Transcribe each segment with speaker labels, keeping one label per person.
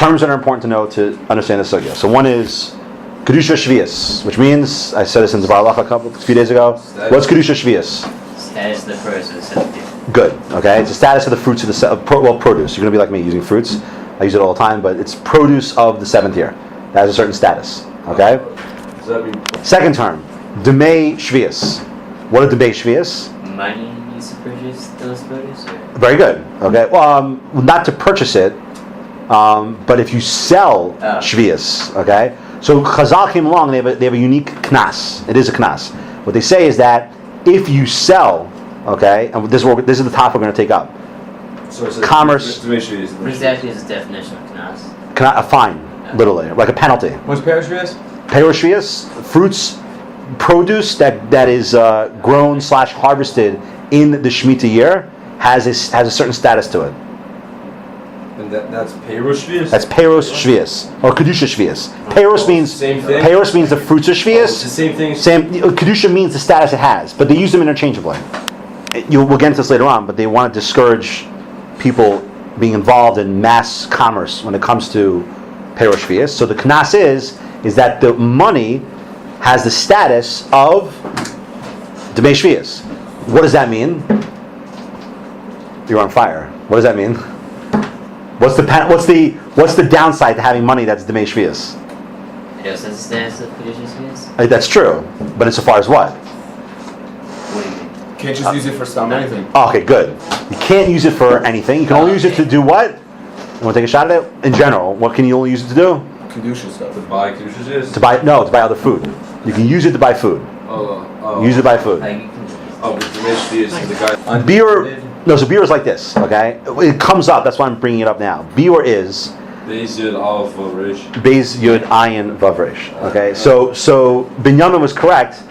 Speaker 1: terms that are important to know to understand the sugya. So one is Kedusha Shvius, which means, I said this in the Baralacha a few days ago. What's Kedusha Shvius?
Speaker 2: Status of the first of the Sept.
Speaker 1: Good. Okay, it's the status of the fruits of the produce. You're going to be like me using fruits. I use it all the time, but it's produce of the 7th year. That has a certain status. Okay.
Speaker 3: Does that mean?
Speaker 1: Second term, Demei Shvius. What are Demei Shvius?
Speaker 2: Money used to purchase those produce? Or?
Speaker 1: Very good. Okay. Well, not to purchase it, but if you sell Shvius, okay. So Chazal came along. They have a unique knas. It is a knas. What they say is that if you sell, okay, and this is the topic we're going to take up.
Speaker 3: So
Speaker 1: Commerce.
Speaker 2: What exactly is the definition of knas?
Speaker 1: A fine, literally, like a penalty.
Speaker 4: What's Parashvias?
Speaker 1: Peroshvius, fruits, produce that is grown / harvested in the Shemitah year has a certain status to it.
Speaker 3: And that's Peroshvias?
Speaker 1: That's Peros Shvius or Kedusha Shvius. Peros means
Speaker 3: same thing?
Speaker 1: Peros means the fruits of Shvius.
Speaker 3: It's the same thing.
Speaker 1: Kedusha means the status it has, but they use them interchangeably. We'll get into this later on, but they want to discourage people being involved in mass commerce when it comes to Peros Shvius. So the knas is that the money has the status of Demei Shvius. What does that mean? You're on fire. What does that mean? What's the downside to having money that's Demei Shvius?
Speaker 2: It also has the status of Kedusha Shvius?
Speaker 1: That's true, but insofar as what?
Speaker 2: What do you mean?
Speaker 4: Can't just use it for some anything.
Speaker 1: Okay, good. You can't use it for anything. You can only use it to do what? You want to take a shot at it? In general, what can you only use it to do?
Speaker 4: Kedusha stuff.
Speaker 3: To buy Kedushas?
Speaker 1: To buy other food. You can use it to buy food. Use it to buy food.
Speaker 2: Like, you can
Speaker 3: But Demetrius is the guy.
Speaker 1: Beer. No, so beer is like this. Okay, it comes up. That's why I'm bringing it up now. Beer is
Speaker 3: Beis Yud Aleph Vav Resh.
Speaker 1: Beis Yud Ayin Vav Resh. Okay, so Binyamin was correct.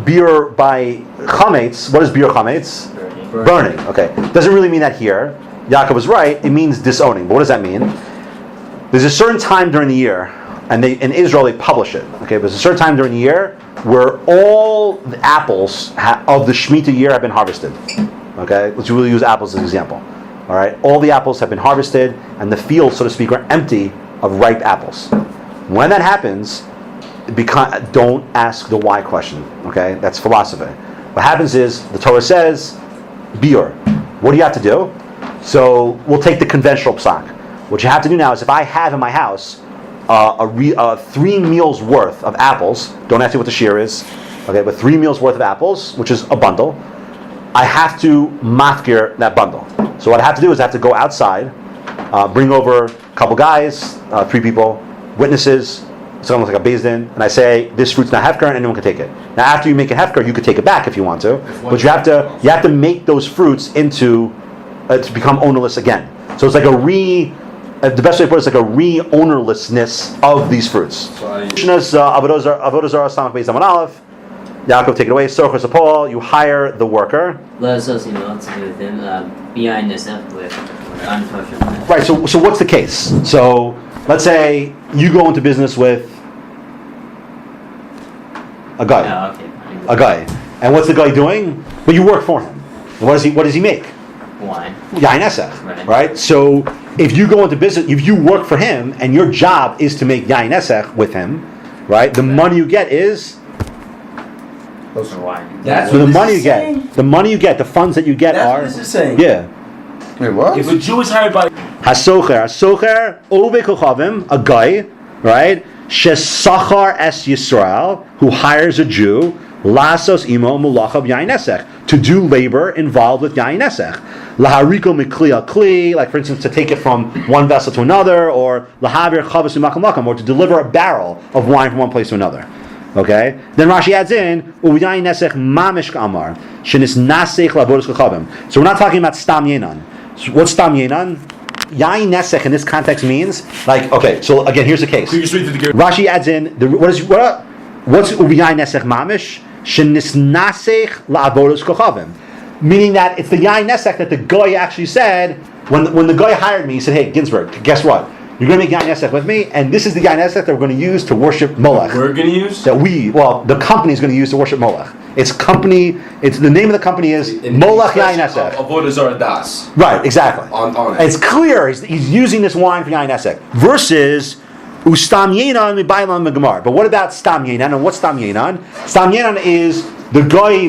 Speaker 1: Beer by chametz. What is beer chametz? Burning. Okay, doesn't really mean that here. Yaakov was right. It means disowning. But what does that mean? There's a certain time during the year, and in Israel they publish it. Okay, but there's a certain time during the year where all the apples of the Shemitah year have been harvested. Okay, let's really use apples as an example. All right, all the apples have been harvested, and the fields, so to speak, are empty of ripe apples. When that happens, don't ask the why question. Okay, that's philosophy. What happens is the Torah says, "Biur." What do you have to do? So we'll take the conventional psak. What you have to do now is, if I have in my house 3 meals worth of apples, don't ask me what the shear is. Okay, but 3 meals worth of apples, which is a bundle. I have to mafkir that bundle. So what I have to do is I have to go outside, bring over a couple guys, 3 people, witnesses. It's almost like a beis din, and I say this fruit's not hefker, and anyone can take it. Now, after you make it hefker, you could take it back if you want to, but you have to make those fruits into to become ownerless again. So it's like the best way to put it is like a re-ownerlessness of these fruits. Avoda Zara Samach Beis Amud Aleph. Yaakov, take it away. Sorchos Apol, you hire the worker.
Speaker 2: Let us also to do with him behind this with untouchable.
Speaker 1: Right. So what's the case? So let's say you go into business with a guy.
Speaker 2: Oh, okay.
Speaker 1: A guy. And what's the guy doing? Well, you work for him. And what does he make?
Speaker 2: Wine.
Speaker 1: Yain esech. Right. So if you go into business, if you work for him, and your job is to make yain esech with him, right? The money you get is.
Speaker 2: Wine.
Speaker 4: That's
Speaker 1: So
Speaker 4: what
Speaker 1: the
Speaker 4: this
Speaker 1: money
Speaker 4: is
Speaker 1: you get,
Speaker 4: saying?
Speaker 1: the money you get, the funds that you get
Speaker 4: That's
Speaker 1: are.
Speaker 4: what this is saying.
Speaker 1: Yeah.
Speaker 4: Wait, what?
Speaker 5: If a Jew is hired by
Speaker 1: Hasocher, Ove Kochavim, a guy, right? Shesachar es Yisrael, who hires a Jew, Lasos imo mulachav yain esech, to do labor involved with yain esech. Lahariko mikli al kli, like for instance, to take it from one vessel to another, or lahavir chavas umakam makam, or to deliver a barrel of wine from one place to another. Okay. Then Rashi adds in u'yayin esech mamish ka'amar shenis nasech lavodas kochavim. So we're not talking about stam yenan. So what's stam yenan? Yain nesech in this context means like, okay, so again, here's the case. Rashi adds in what's u'yayin nesech mamish shenis nasech lavodas kochavim, meaning that it's the yain nesech that the guy actually said when the guy hired me. He said, "Hey, Ginsburg, guess what? You're going to make yain esech with me, and this is the yain esech that we're going to use to worship Molech."
Speaker 3: We're going to use?
Speaker 1: The company is going to use to worship Molech. It's company. It's the name of the company is Molech Yain Esech.
Speaker 3: Avoda Zara Das.
Speaker 1: Right, exactly.
Speaker 3: On it.
Speaker 1: It's clear he's using this wine for Yain Esek versus Ustam Yenan Mibaylan Megamar. But what about Stam Yenan? And what's Stam Yenan? Stam Yenan is the guy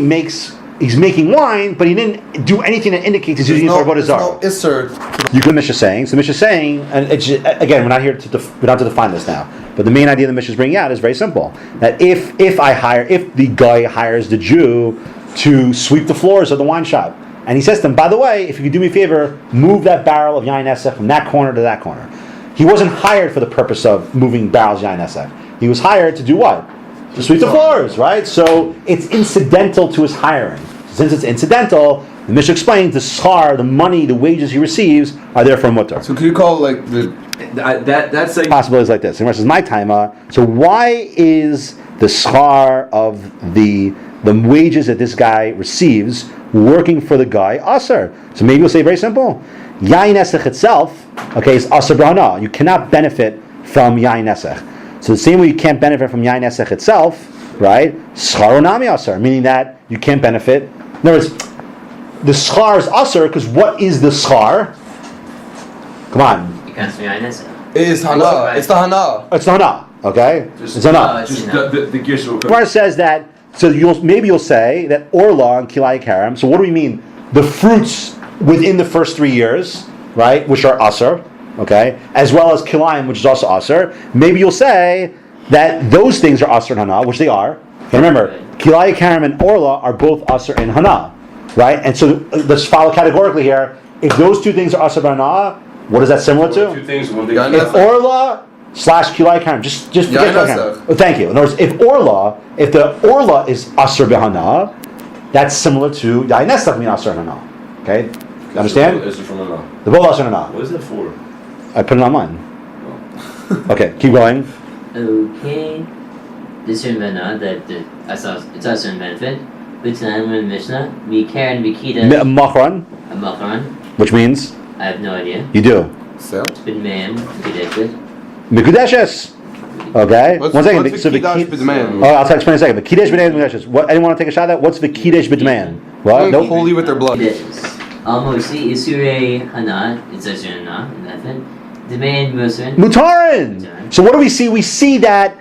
Speaker 1: he's making wine, but he didn't do anything that indicates he's using it for Avoda Zara. You can Mishnah saying. So Mishnah saying, and it's just, again, we're not here to define this now. But the main idea the Mishnah is bringing out is very simple. That if the guy hires the Jew to sweep the floors of the wine shop, and he says to him, by the way, if you could do me a favor, move that barrel of Yain Esech from that corner to that corner. He wasn't hired for the purpose of moving barrels of Yain Esech. He was hired to do what? To sweep the floors, right? So it's incidental to his hiring. Since it's incidental, the Mishnah explains the schar, the money, the wages he receives are there for mutter.
Speaker 4: So could you call like
Speaker 3: that's like
Speaker 1: Possibilities like this. And versus my timer. So why is the schar of the wages that this guy receives working for the guy aser? So maybe we'll say very simple. Yain Esech itself, okay, is aser b'hana. You cannot benefit from Yain Esech. So the same way you can't benefit from Yain Esech itself, right? Schar onami aser, meaning that you can't benefit. In other words, the schar is aser because what is the schar? Come on.
Speaker 2: Because Yain Esech.
Speaker 4: it's hana? It's the hana.
Speaker 1: It's the hana, okay? It's hana.
Speaker 3: just the gishul.
Speaker 1: Gemara says that. So you'll say that orla and kilai karam. So what do we mean? The fruits within the first 3 years, right, which are aser, okay, as well as kilayim, which is also aser. Maybe you'll say that those things are aser and hana, which they are. And remember, kilai karam and orla are both aser and hana, right? And so let's follow categorically here. If those two things are aser and hana, what is that similar to?
Speaker 3: Two things. One thing.
Speaker 1: If orla / kilai karam, just forget kilai karam. Oh, thank you. In other words, if the orla is aser b'hana, that's similar to yain esech mean aser and hana. Okay, you understand?
Speaker 3: Is it from hana?
Speaker 1: The both aser and hana.
Speaker 3: What is that for?
Speaker 1: I put it on mine. Okay, keep going.
Speaker 2: Okay. This is Vena that I saw it's also in benefit. But then in Mishnah, Mikar and Mikita
Speaker 1: Machran,
Speaker 2: Amacharan.
Speaker 1: which means
Speaker 2: I have no idea.
Speaker 1: you do.
Speaker 4: Sept?
Speaker 2: Bin Ma'am, Mikideshit.
Speaker 1: Mikudeshes. Okay.
Speaker 4: What's
Speaker 1: 1 second.
Speaker 4: the Kiddush b'dman?
Speaker 1: Oh, I'll explain in a second. The Kiddush b'dman Mikudeshes. What? Anyone want to take a shot at that? What's the Kiddush b'dman? What? Nope.
Speaker 4: Holy with their blood.
Speaker 2: It is. Almosi Isure Hana, it's Asher Hana, nothing. Demand Musrin.
Speaker 1: Mutarin. So what do we see? We see that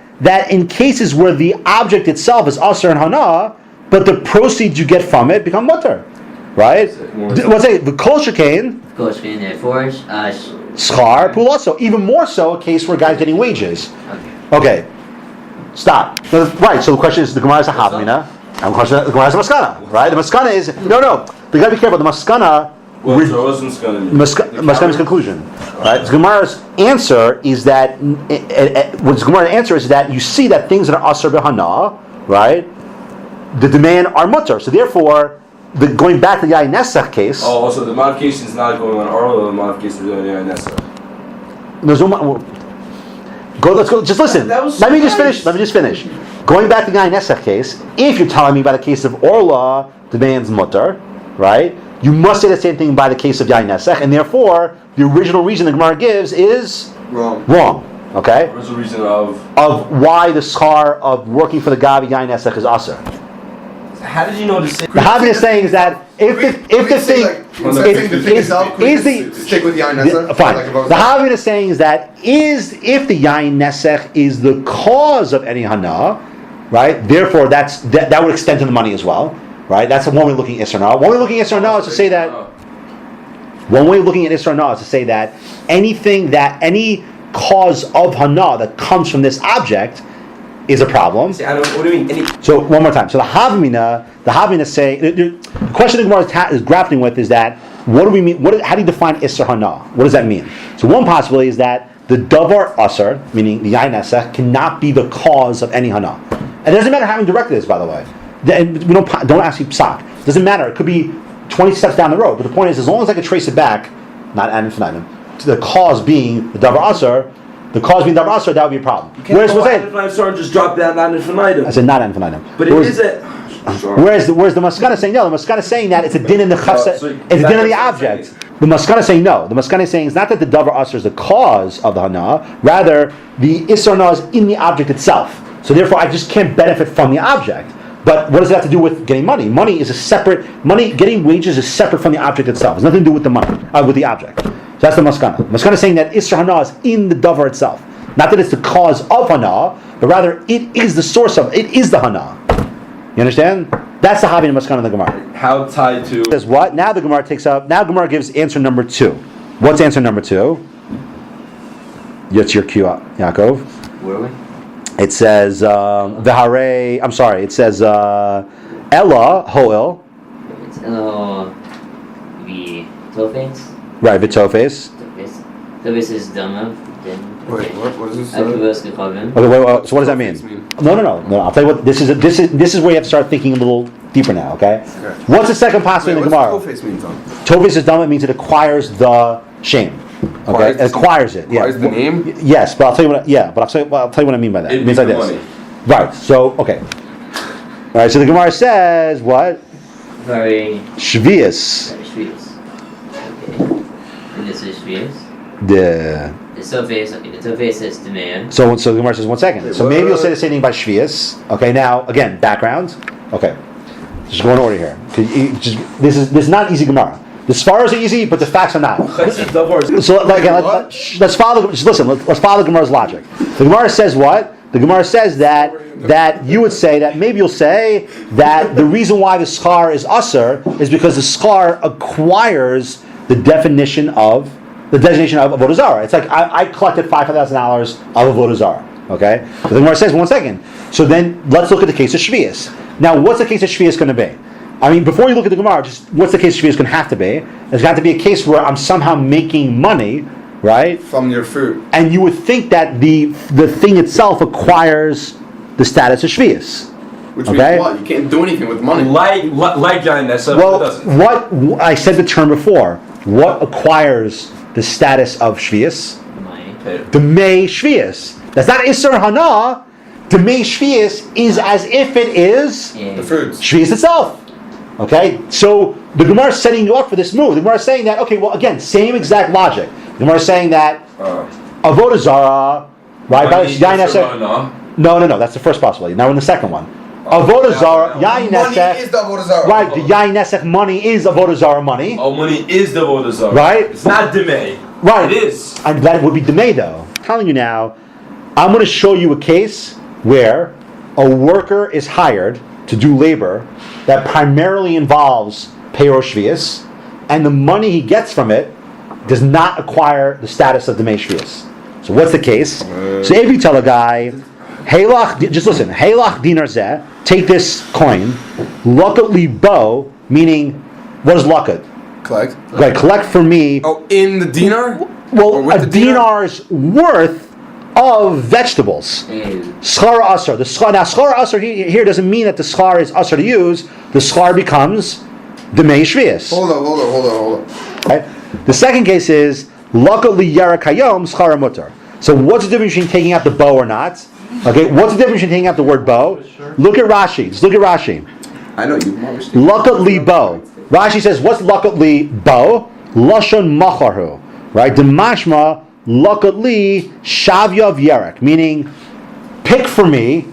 Speaker 1: in cases where the object itself is aser and hana, but the proceeds you get from it become mutter, right? Let's say the kol shekain,
Speaker 2: Koshkin, therefore,
Speaker 1: schar pulaso. Even more so, a case where a guy's getting wages. Okay, stop. Right. So the question is, the Gemara is a havmina, and the Gemara is a maskana, right? The maskana is no. But you got to be careful. The maskana. Maskana's conclusion, right? The Gemara's answer is that what's Gemara's answer is that you see that things that are aser b'hana, right? The demand are mutter. So therefore, going back to the Yain Esech case.
Speaker 3: Oh, so the modification is not going on oral, the modification is going on Yain Esech.
Speaker 1: There's no. Let's go. Just listen. Let me just finish. Going back to the Yain Esech case, if you're telling me by the case of orla, demands mutter, right? You must say the same thing by the case of Yain Esech, and therefore the original reason the Gemara gives is wrong. Okay.
Speaker 3: What's the reason of
Speaker 1: why the schar of working for the Gavi Yain Esech is aser?
Speaker 3: How did you know to say?
Speaker 1: The Havin is saying is that if the thing
Speaker 4: stick with Yain Esech.
Speaker 1: fine. The Havin is saying is that if the Yain Esech is the cause of any hana, right? Therefore, that would extend to the money as well. Right, that's one way of looking at Isra Na. One way of looking at Isra Na is to say that. One way of looking at Isra Na is to say that any cause of Hana that comes from this object is a problem.
Speaker 3: See, what do you mean?
Speaker 1: So one more time. So the Havmina say the question the Gemara is grappling with is that what do we mean? How do you define Isra Hana? What does that mean? So one possibility is that the davar aser, meaning the Yain Esech, cannot be the cause of any Hana. And it doesn't matter how indirect it is, by the way. And we don't ask you psak. Doesn't matter. It could be 20 steps down the road. But the point is, as long as I can trace it back, not ad infinitum, to the cause being the davar aser, that would be a problem. Whereas
Speaker 3: just drop that ad infinitum.
Speaker 1: I said not ad infinitum.
Speaker 3: But it is a.
Speaker 1: Whereas the Maskana saying no, the Maskana saying that it's a din in the chafsa, it's a din in the object. The Maskana saying no. The Maskana saying it's not that the davar aser is the cause of the hana, rather the isra na is in the object itself. So therefore, I just can't benefit from the object. But what does it have to do with getting money? Money is a separate. Getting wages is separate from the object itself. It's nothing to do with the money, with the object. So that's the maskana. Maskana is saying that Isra Hana is in the davar itself. Not that it's the cause of Hana, but rather it is the source of it. It is the Hana. You understand? That's the Havin Maskana of the Gemara.
Speaker 3: How tied to?
Speaker 1: Says what? Now the Gemara takes up. Now Gemara gives answer number 2. What's answer number 2? It's your cue, Yaakov.
Speaker 2: Where are we?
Speaker 1: It says V'harei. I'm sorry. It says Ella Hoel.
Speaker 2: It's Tofes.
Speaker 1: Right, V'tofes.
Speaker 2: Tofes is Dama.
Speaker 4: Wait, what is this?
Speaker 1: Okay, wait. So what does that mean? No. I'll tell you what. This is where you have to start thinking a little deeper now. Okay. What's the second passage in the Gemara?
Speaker 4: What's Tofes mean, Tom?
Speaker 1: Tofes is Dama. It means it acquires the shame. Okay, it acquires it. Yeah.
Speaker 4: Acquires the name?
Speaker 1: Yes, but I'll tell you what. I'll tell you what I mean by that. It means like this.
Speaker 3: Money.
Speaker 1: Right. So okay. All right. So the Gemara says what?
Speaker 2: Very
Speaker 1: Shvius.
Speaker 2: Shvius. Okay. And this is Shvius.
Speaker 1: The
Speaker 2: Tofes is the man.
Speaker 1: so the Gemara says 1 second. So maybe you'll say the same thing by Shvius. Okay. Now again, background. Okay. Just go in order here. This is not easy Gemara. The Sfar is easy, but the facts are not. So again, let's follow. Just listen. Let's follow the Gemara's logic. The Gemara says what? The Gemara says that you would say that maybe you'll say that the reason why the schar is usher is because the schar acquires the designation of Avoda Zara. It's like I collected $5,000 of Avoda Zara. Okay. So the Gemara says 1 second. So then let's look at the case of Shvius. Now, what's the case of Shvius going to be? I mean, before you look at the Gemara, just what's the case of Shvius going to have to be? There's got to be a case where I'm somehow making money, right?
Speaker 4: From your fruit.
Speaker 1: And you would think that the thing itself acquires the status of Shvius.
Speaker 4: Which means what? You can't do anything with money.
Speaker 3: Like John Nessa,
Speaker 1: well,
Speaker 3: it doesn't.
Speaker 1: what I said the term before. What acquires the status of Shvius? Demei Shvius. That's not Isser Hana. Demei Shvius is as if it is
Speaker 4: the fruits.
Speaker 1: Shvius itself. Okay, so the Gemara is setting you up for this move. The Gemara is saying that, okay, well, again, same exact logic. The Gemara is saying that Avoda Zara, right? No, that's the first possibility. Now in the second one. Avoda Zara, Yain
Speaker 4: Money
Speaker 1: Nesek.
Speaker 4: is the Avoda Zara.
Speaker 1: Right, the Yain Nesek money is Avoda Zara money.
Speaker 3: Oh, money is the Avoda Zara.
Speaker 1: Right?
Speaker 3: It's not Demei.
Speaker 1: Right.
Speaker 3: It is.
Speaker 1: And that would be Demei though. I'm telling you now, I'm going to show you a case where a worker is hired to do labor that primarily involves Peor Shvius, and the money he gets from it does not acquire the status of Demei Shvius. So what's the case? So if you tell a guy, Heilach, just listen, Heilach dinar zeh, take this coin, Lakat libo, meaning, what is Lakat?
Speaker 4: Collect.
Speaker 1: Right, collect for me.
Speaker 4: Oh, in the dinar?
Speaker 1: Well, a dinar's worth of vegetables. Schar asar. Now, schar asar here doesn't mean that the schar is asar to use. The schar becomes demei shvius.
Speaker 4: Hold on.
Speaker 1: Right? The second case is laka liyara kayom schar mutar. So what's the difference between taking out the bow or not? Okay, what's the difference between taking out the word bow? Look at Rashi. Just look at Rashi.
Speaker 4: I know you.
Speaker 1: Lakat li bow. Rashi says, what's lakat li bow? Lashon macharhu. Right? Demashma lakat li shavyav yerek. Meaning, pick for me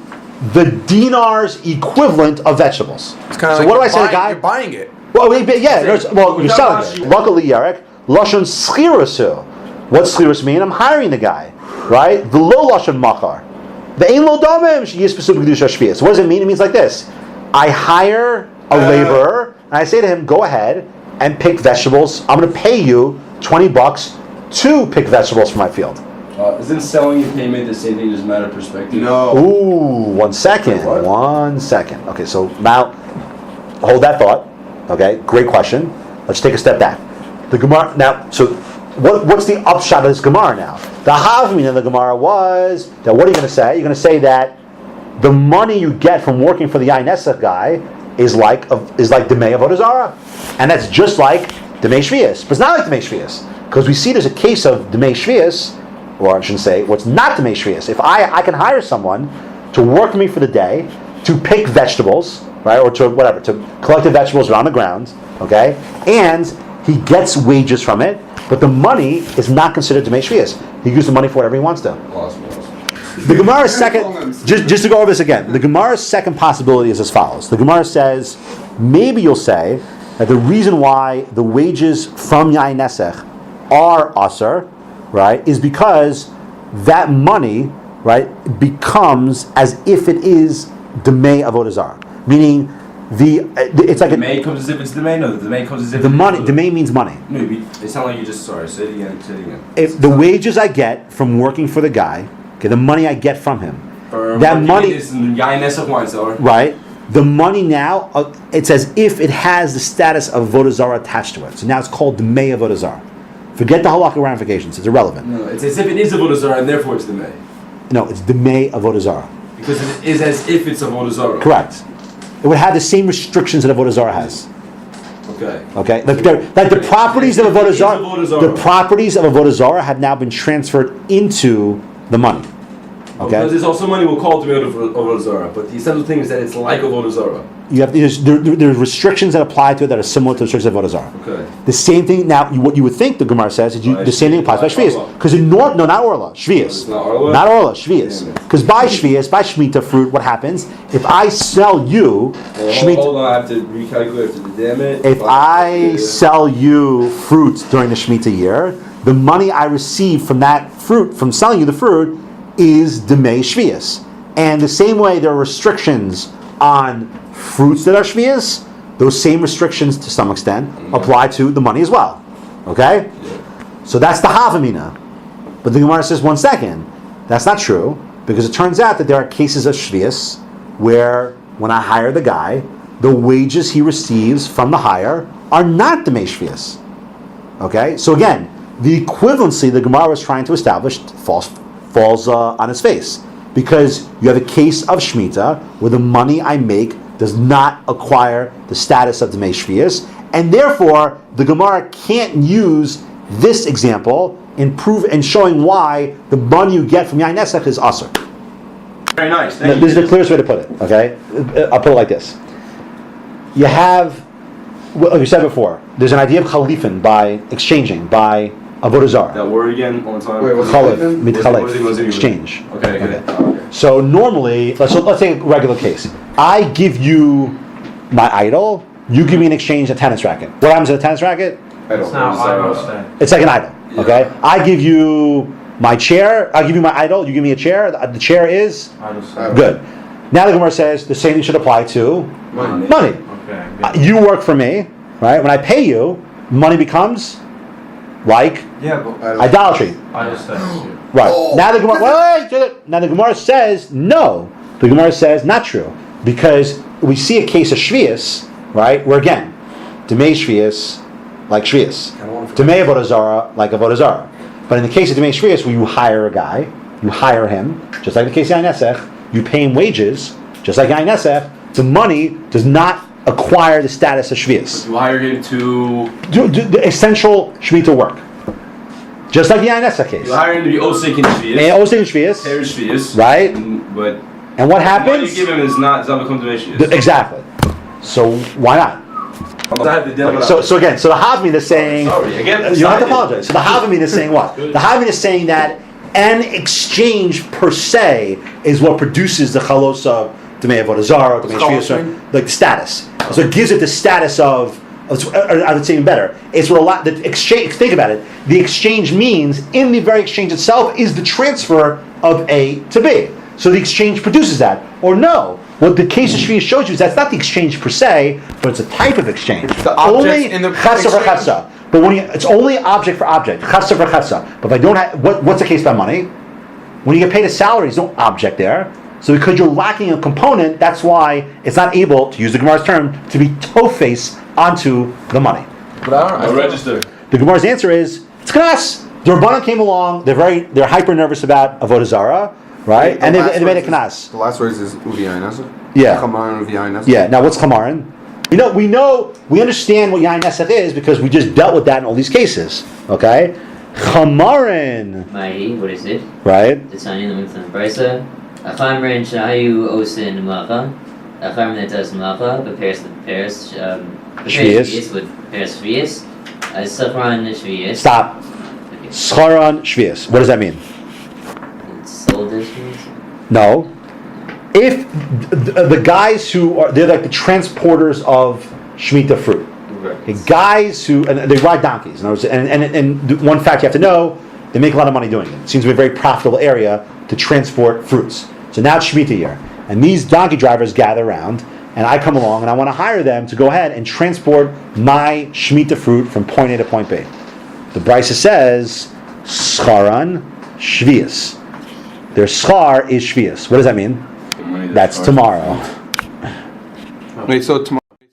Speaker 1: the dinar's equivalent of vegetables.
Speaker 4: It's kind of
Speaker 1: so
Speaker 4: like
Speaker 1: what do I say to the guy?
Speaker 4: You're buying it.
Speaker 1: Well, you're selling it. Lakat li yerek. Lashon schirasu. What's schirus mean? I'm hiring the guy. Right? The lo lashon machar. The ein lo domim she is specific kedusha shvius. So what does it mean? It means like this. I hire a laborer, and I say to him, go ahead and pick vegetables. I'm going to pay you $20 to pick vegetables from my field.
Speaker 3: Isn't selling and payment the same thing, just matter of perspective?
Speaker 4: No.
Speaker 1: Ooh, 1 second. 1 second. Okay, so now, hold that thought. Okay, great question. Let's take a step back. The Gemara, now, so what's the upshot of this Gemara now? The Havmin of the Gemara was, that what are you going to say? You're going to say that the money you get from working for the Yain Nesek guy is like Demei Avoda Zara, and that's just like Demei Shvius. But it's not like Demei Shvius, because we see there's a case of Demei Shvius, or I shouldn't say, what's not Demei Shvius. If I can hire someone to work for me for the day, to pick vegetables, right, or to collect the vegetables around the ground, okay, and he gets wages from it, but the money is not considered Demei Shvius. He uses the money for whatever he wants to.
Speaker 3: Awesome.
Speaker 1: The Gemara's second, just to go over this again, the Gemara's second possibility is as follows. The Gemara says, maybe you'll say that the reason why the wages from Yain Nesech are Asar, right, is because that money, right, becomes as if it is Demei Avoda Zara. Meaning, it's like
Speaker 3: the May comes as if it's the May. No, the May comes as if
Speaker 1: the money. The May means money.
Speaker 3: No, it sounds like you just sorry. Say it again.
Speaker 1: If the wages I get from working for the guy, okay, the money I get from him, that money
Speaker 3: is Yain Nesech wine seller.
Speaker 1: Right. The money now, it's as if it has the status of Avoda Zara attached to it. So now it's called the May Avoda Zara. Forget the halakhic ramifications; it's irrelevant.
Speaker 3: No, it's as if it is Avoda Zara, and therefore it's the May.
Speaker 1: No, it's the May Avoda Zara.
Speaker 3: Because it is as if it's Avoda Zara.
Speaker 1: Correct. It would have the same restrictions that Avoda Zara has.
Speaker 3: Okay.
Speaker 1: Okay. Like the properties of Avoda Zara, the properties of Avoda Zara have now been transferred into the money. Okay.
Speaker 3: Because there's also money we'll call to be Avoda Zara, but the essential thing is that it's like Avoda Zara.
Speaker 1: You have there's restrictions that apply to it that are similar to the restrictions of Avoda Zara.
Speaker 3: Okay.
Speaker 1: The same thing now. What you would think the Gemara says is the same thing applies by Shvius. Because not Orla, Shvius. Not Orla, Shvius. Because by Shvius, by Shemitah fruit, what happens? If I sell you Shemitah,
Speaker 3: hold on, I have to recalculate. Damn it.
Speaker 1: If I sell you fruit during the Shemitah year, the money I receive from that fruit, from selling you the fruit, is Demei Shvius. And the same way there are restrictions on fruits that are Shvius, those same restrictions to some extent apply to the money as well. Okay? So that's the Havamina. But the Gemara says, 1 second, that's not true, because it turns out that there are cases of Shvius where when I hire the guy, the wages he receives from the hire are not Demei Shvius. Okay? So again, the equivalency the Gemara was trying to establish falls on its face. Because you have a case of Shemitah where the money I make does not acquire the status of Demei Shvius, and therefore the Gemara can't use this example in showing why the money you get from Yain Nesech is Asr.
Speaker 3: Very nice.
Speaker 1: Now, this is the clearest way to put it, okay? I'll put it like this. You have, like you said before, there's an idea of Khalifin by exchanging, by Avoda Zara.
Speaker 3: That word again, one time.
Speaker 4: Wait,
Speaker 1: Khalif,
Speaker 3: What
Speaker 1: mitchalef,
Speaker 3: is it?
Speaker 1: exchange.
Speaker 3: Okay, good.
Speaker 1: So normally, let's take a regular case. I give you my idol, you give me in exchange a tennis racket. What happens to the tennis racket?
Speaker 3: It's
Speaker 1: It's like an idol, okay? I give you my chair, I give you my idol, you give me a chair, the chair is? Good. Now the Gemara says the same thing should apply to money.
Speaker 5: Okay.
Speaker 1: You work for me, right? When I pay you, money becomes like idolatry.
Speaker 5: I understand.
Speaker 1: Right.
Speaker 4: Oh.
Speaker 1: Now the Gemara now the Gemara says no. The Gemara says not true. Because we see a case of Shvius, right? Where again, Demei Shvius like Shvius. Demei Avoda Zara like Avoda Zara. But in the case of Demei Shvius, where you hire a guy, you hire him, just like the case of Yain Nesech, you pay him wages, just like Yain Nesech, the money does not acquire the status of Shvius.
Speaker 3: You hire him to...
Speaker 1: Do the essential Shemitah work. Just like the Yain Nesech case.
Speaker 3: You hire him to be Osek in Shvius.
Speaker 1: And Osek in Shvius.
Speaker 3: Teir Shvius.
Speaker 1: Right.
Speaker 3: But...
Speaker 1: And what
Speaker 3: The money
Speaker 1: happens?
Speaker 3: you give him is not become Demei Shvius.
Speaker 1: Exactly. So why not? So again, so the Havamina is saying,
Speaker 3: Sorry, again,
Speaker 1: you don't have to apologize. So the Havamina is saying what? The Havamina is saying that an exchange per se is what produces the chalos of Demei Avoda Zara, Demei Shvius, like the status. So it gives it the status of I would say even better. It's what the exchange. Think about it. The exchange means in the very exchange itself is the transfer of A to B. So the exchange produces that, or no? What the case of Shvius shows you is that's not the exchange per se, but it's a type of exchange.
Speaker 4: It's the
Speaker 1: Only
Speaker 4: object in the
Speaker 1: chesa for
Speaker 4: exchange.
Speaker 1: chesa. But when it's only object for object, chesa for chesa. But if I don't have, what's the case about money? When you get paid a salary, there's no object there. So because you're lacking a component, that's why it's not able, to use the Gemara's term, to be toe-face onto the money.
Speaker 4: But I don't
Speaker 3: register.
Speaker 1: The Gemara's answer is, it's knas. The Rabbanan came along, they're hyper nervous about Avoda Zara, right? And they made a knas.
Speaker 4: The last words is Uvi Yain Nesech?
Speaker 1: Yeah.
Speaker 4: Chamarin Uvi Yain Nesech?
Speaker 1: Yeah, now what's Chamarin? We understand what Yain Nesech is because we just dealt with that in all these cases. Okay? Chamarin.
Speaker 2: Mahi, what is it?
Speaker 1: Right?
Speaker 2: The Tanya in the Brisa. Achamrin shahayu osin malacha. Achamrin that does malacha, prepares
Speaker 1: Shvius.
Speaker 2: with prepares shvius. Safran shvius.
Speaker 1: Stop. Scharan Shvius. What does that mean?
Speaker 2: It's sold this fruit?
Speaker 1: No. If the guys who are, they're like the transporters of Shemitah fruit. The guys who, and they ride donkeys. And one fact you have to know, they make a lot of money doing it. It seems to be a very profitable area to transport fruits. So now it's Shemitah year. And these donkey drivers gather around, and I come along and I want to hire them to go ahead and transport my Shemitah fruit from point A to point B. The Brisa says, Scharan Shvius. Their schar is Shvius. What does that mean? That's tomorrow.
Speaker 4: Wait, so tomorrow.